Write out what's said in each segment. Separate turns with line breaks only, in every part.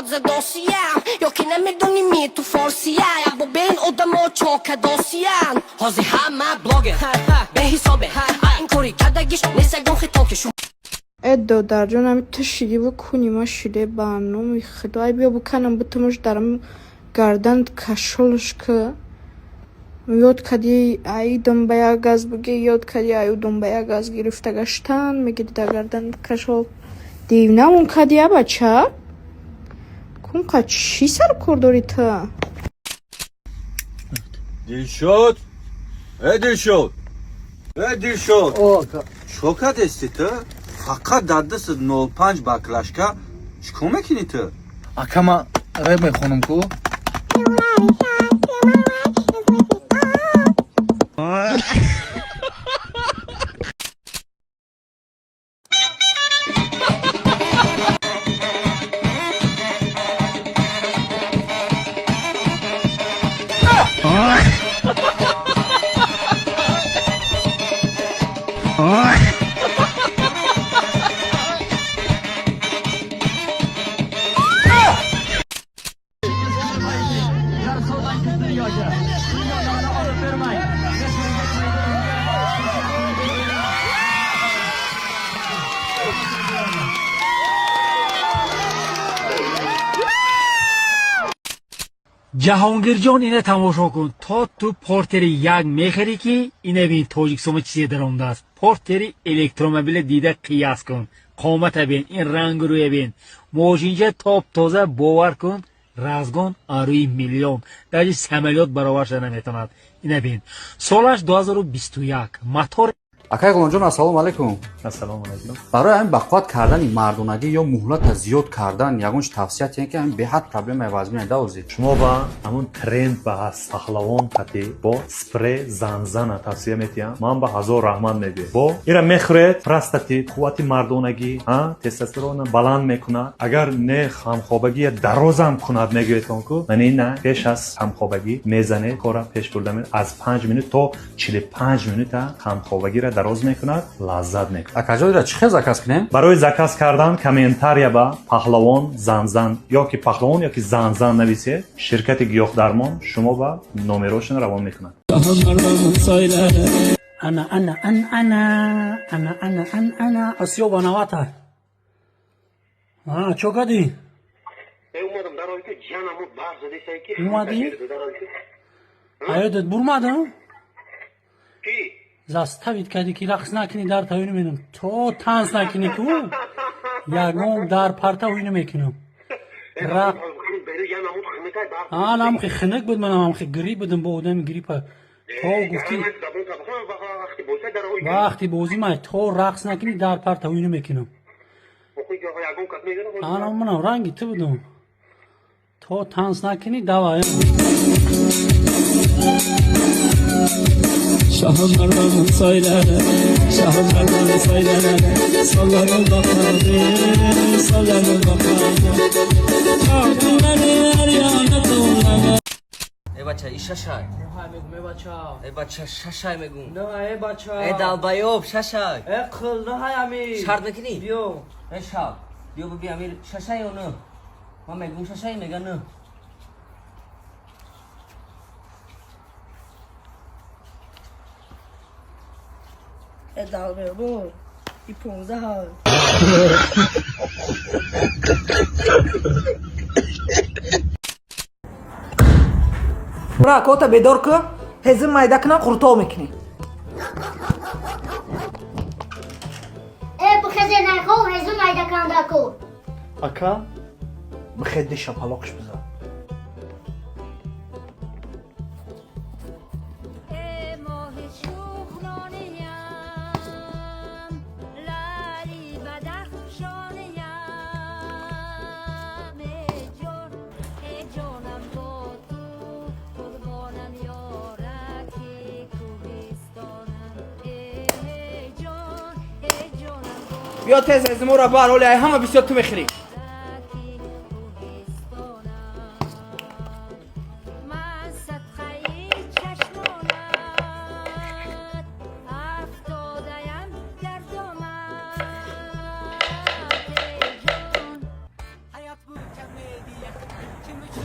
تازه داسیم یا که نمیدونی می تو فارسیه با بین آدم ها چاک داسیم حاضی همه بلاگه به حسابه این کاری کدگیش نیستگم خطاکشون
ادو در جانم تشیدی بکنی ما شده برنامه خدای بیا بکنم بتمش درم گردن کشلش که یاد کردی ای دنبه گاز بگی یاد کردی ای دنبه گاز گرفته گشتن میگی در گردن کشل دیونه اون کردی بچه کن که چی سر کرداری تا
دلشاد دلشاد دلشاد شوکت استی تو فقط دردست 05 باکلاشکا چیکار میکنی تو؟
اکما رب میخونم کو
جهانگیر اینه تماشا کن تا تو پورتری یک میخری که اینه بین تاجیکستان چیزی درآمده است پورتری الکترومبیل دیده قیاس کن قامت بین این رنگ روی بین ماشینجا تاپ تازه باور کن رزگان آروی میلیون در سمالیات برابر شده نمیتوند اینه بین سالش 2021 موتور
акай ғуломҷон ассалому алайкум.
ассалому алайкум.
барои ҳамин бақувват кардани мардонагӣ ё муҳлата зиёд кардан ягонаш тавсияте ки ҳамин беҳад проблемаи вазмина давозид
шумо ба ҳамун тренд ба паҳлавон қати бо спрей занзана тавсия метиҳам. ман ба ҳазор раҳмат мегӯям. бо ира мехӯред простати қуввати мардонагӣ тестостеронро баланд мекунад. агар не хамхобагӣ я дарозам кунад мегӯедтон ку яъне на пеш аз хамхобагӣ мезанед кора пеш бурда мед аз 5 минут то 45 минута хамхобагиро дароз мекунад лаззат мекунад.
акаҷоира чӣ хел заказ кунем
барои заказ кардан комментария ба паҳлавон занзан ё ки паҳлавон ё ки занзан нависед ширкати гиёҳдармон шумо ба номерошон равон мекунад.
انا اسیو بنواتا چو کدی
اومدم در حالی که جانمو باز زده سعی که
اومدی؟ ایادت برمادم؟
کی؟
заставит кади ки рақс накини дар тавини менам то танц накини ку ягон дар парта уйна мекунам анам хи хинак буд манам ам хи гирип будам бо одами гирипа то гуфти вақти бозӣ май то рақс накини дар парта уйна мекунам анам манам ранги ту будам то танц накини давай Şahlarımın söylere, şahlarımın söylere, sallarım bakardı, sallarım bakardı. Çarpın beni her yana doğrana.
Ey bacha, iş şaşay.
Hay megum ey bacha.
Ey bacha, şaşay megum.
Ne ey bacha.
Ey dalbayob, şaşay.
Ey kıl ne hay amir.
Şart mekini?
Biyo.
Ey şart. Biyo bi amir şaşay onu. Ma megum şaşay meganı.
ادعا بور ای 15 ها
برا کوتا بیدار که هزم مایده کنن قرطا میکنی
ای بخزه نخو هزم مایده کنن دکو
اکا بخیده شپالاقش بزن بیا تیز از مورا بار ولی همه بسیار تو میخری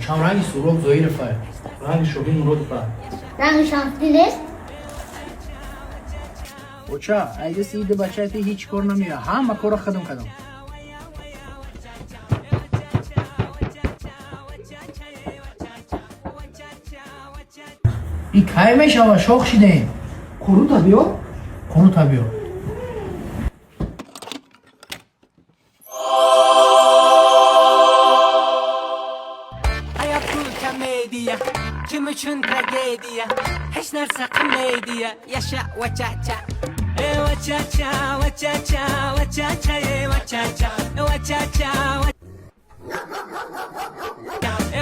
چم رنگ سرخ زهیر فای رنگ شوخی مرود فای
رنگ شانسی نیست؟
اوچا ایده سیده بچه تی هیچ کار نمیره همه کار خودم کردم این که میشه شوخ شده
Kuru tabii
خونو تا بیا
Hayat bu komediya, kim uchun tragediya? Hech narsa qilmaydiya, yasha vachacha. Vachacha, vachacha, vachacha, vachacha, vachacha.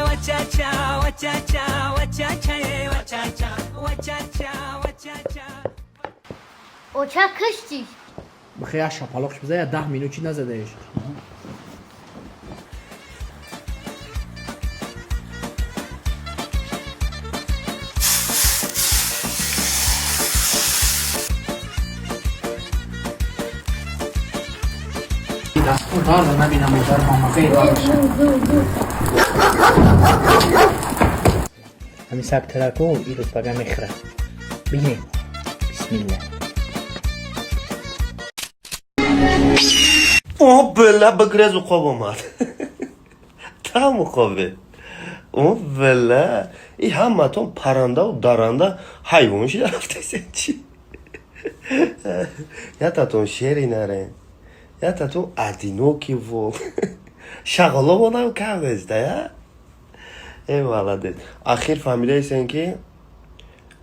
Vachacha, vachacha, vachacha, vachacha, vachacha, vachacha.
اوچا کشتی
بخیر شپالاقش بزنی 10 مینوتی نزده ایش دستور دار نبینم موتر ماما خیلی همین سب ترکو این روز بگم میخره بگیم بسم الله
او بله بگرز و خواب آمد تمام خوابه او بله ای همه تون پرنده و درنده حیوان شده رفته سن چی یا تا تون شیری نره یا تا تون ادینوکی و شغلا بانم که بزده یا ای ولده اخیر فهمیده ایستن که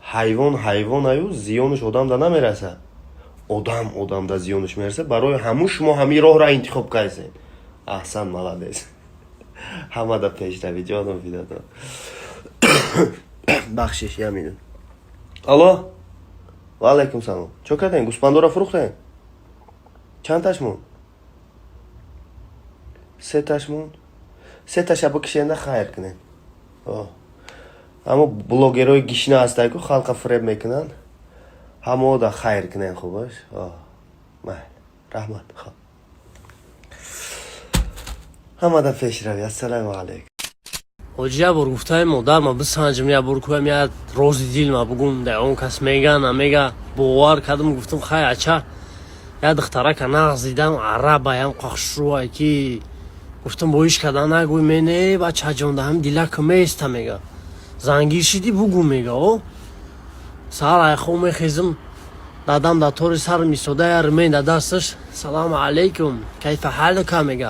حیوان هایو زیانش آدم دا نمیرسه آدم دا زیانش میرسه برای همون شما همین راه را انتخاب کردین احسن ملادیس همه دا پیش روی جانم فیدادم بخشش یمینون الو و علیکم سلام چو کردین گوسپندو را فروختین چند تاشمون 3 تاشمون 3 تاشا بکشنده خیر کنین اما بلوگرای گیشنه هستن که خلق فریب میکنن همه دا خیر کنن خوبش رحمت خواه همه دا پیش روی السلام علیکم
حاجی بار گفتای مادر ما بسنجم یا بار کویم یا روز دیل ما بگم ده اون کس میگه نمیگه باور کردم گفتم خیلی اچه یا دختره که نغزیدم عربه هم قخشروه که گفتم بایش کردن نگوی منه بچه جان ده هم دیله که میسته میگه زنگیر شدی بگو میگه او سر ایخو میخیزم دادم دا طور سر میسوده یا رمین دا دستش سلام علیکم کیف حال که میگه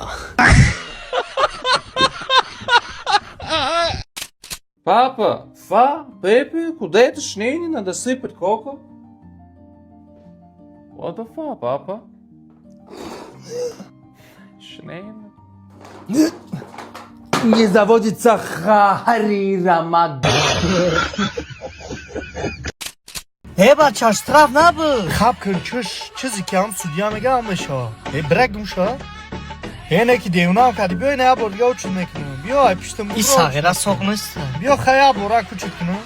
Папа, Pepe, куда это шнейни надо сыпать коко? What the fuck, папа? Шнейни.
Не заводится Харирамад. بچه штраф نبود
خب کن چیزی که هم سودیا میگه همشه برک دومشه اینه که دیونه هم کردی بیا اینه بار دیگه چون میکنم بیا پیشتم
این ساقیره ساق نیست
بیا خیلی بورا کوچک کنم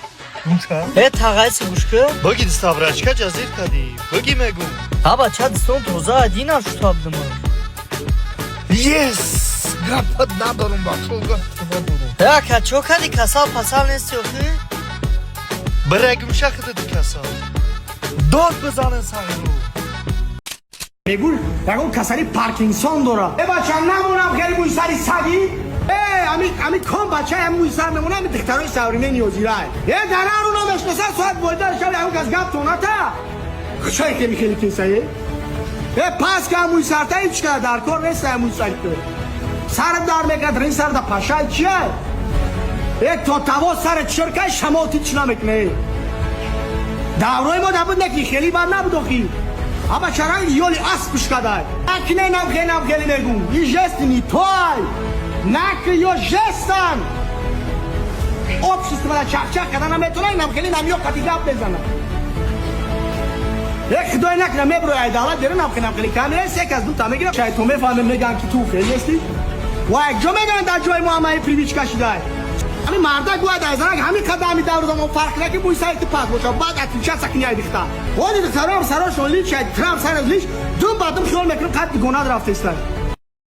دومشه
تقایسی گوش که
بگی دستاورچکا جزیر کردی بگی میگو
ها بچه دستان توزه ادین هم شتاب دمون
یس گفت ندارم بخشو گفت
یا که چو کردی کسال پسال نیستی اخی
برگم شخص دو کسال داد بزنن ساقی رو
بگو کسانی پارکینسون داره بچه نمونم خیلی موی سری سگی امی کن بچه هم موی سر نمونه امی دخترهای سورینه نیوزی رای درار اونا مشنسه ساعت بایده شبی همون کس گفت اونا تا کچایی که میخیلی کنسایی پس که هم موی سر تا هیچ که در کار نیست هم موی سری که سرت دار میکرد رین سر دا پاشای چیه تا توا سرت شرکه شماتی چی نمیکنه دوروی ما نبود نکی خیلی بر نبود اخی اما چرا یولی اسبش کدای اکنه نم خیلی میگم این جست نی توی نکه یا جستن اپشیست بلا چک کدن نمیتونه اینم خیلی نمیو کتی گپ بزنم یک خدای نکنه میبروی عدالت دیره نم خیلی کامرس یک از دو تا میگیرم شاید تو میفهمم میگن که تو خیلی هستی و یک جا میگن در جای ما همه پریویچ کشیده همین مرده گوه دایزنگ همین قدمی دور دام فرق نکنه بوی سایت پاس باشه بعد اتیچه سکنی های دیخته ولی دخترام سراش لیچ ترام سر لیچ دوم بعدم خیال میکنم قد گناه رفته است